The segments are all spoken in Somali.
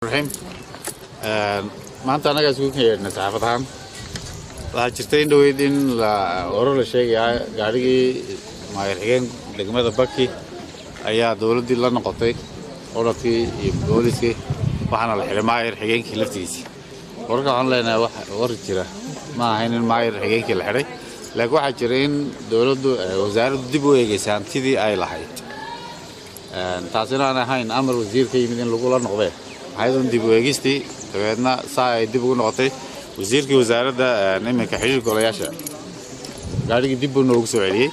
الرحيم maanta anaga isku keenay saxaafadahan waxa jirtay in dhaweydin la warar la sheegay gaarigii maayirxigeen degmada Baki ayaa dawladii la noqotay orodkii iyo booliskii waxaana la xiray maayirxigeenkii laftiisa warka aan leenahay wax war jira ma ahayn in maayirxigeenkii la xiray laakiin waxa jira in dawladdu wasaaraddu dib u eegaysay hantidii ay lahayd taasina aan ahayn amar wasiirka yimid in lagu la noqday ayadoo dib u eegistii dabeedna saay dib ugu noqotay wasiirkii wasaaradda nimanka xiriir golayaasha gaarigii dib uu noogu soo celiyay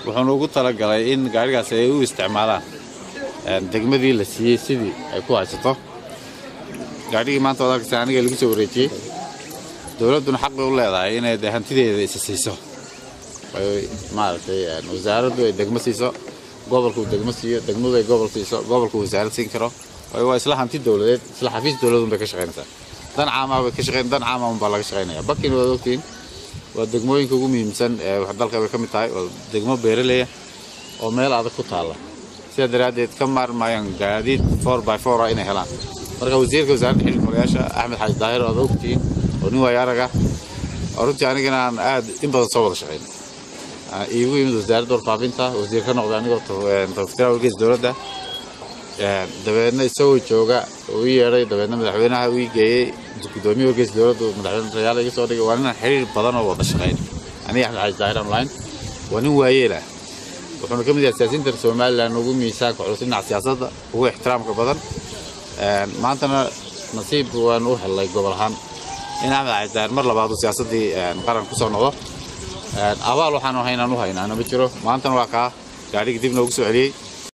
wuxuu ugu talagalay in gaarigaas ay u isticmaalaan degmadii la siiyay sidii ay ku haysato gaarigii maanta wadaadka aniga lagu soo wareejiyay dawladduna xaq u leedahay inay hantideeda is siiso ay maartay wasaaraddu ay degmo siiso gobolku degmo siiyo degmadu ay gobol siiso gobolku wasaarad siin karo waa isla hanti dawladeed isla xafiis dawladdu bay ka shaqeynaysaa dan caama bay ka shaqeyn dan caama baa laga shaqeynaya Bakin waa ogtiin waa degmooyinka ugu muhiimsan ee wax dalka ka mid tahay oo degmo beeraley oo meel adag ku taala sida daraadeed ka maarmayaan Gaadhi 4x4 inay helaan marka wasiirka wasaaradda xiriir golayaasha Axmed Xaaj Daahir oo ogtiin oo nin waayaraga runtii anigana aan aad in badan soo wada shaqeynay iigu yimid wasaaradda warfaafinta wasiirka noqday anigoo tafsiraa wargeys dawladda dabeedna isagoo jooga oo yeeray dabeedna madaxweynaha uu geeyay gudoomiye wargeys dawladda madaxweynaha rayaal iga soo dhigay waa nin xiriir badan oo wada shaqeyn aniga Axmed Xaaj Daahir online waa nin waayeela wuxuu ka mid yahay siyaasiyiinta Soomaaliland ugu miisaanka culus dhinaca siyaasadda ugu ixtiraamka badan maantana nasiib waan u helay gobol ahaan in Axmed Xaaj Daahir mar labaad siyaasadii qaran ku soo noqdo abaal waxaan u haynaa ma jiro maantana waa ka gaarigii dib noogu soo celiyay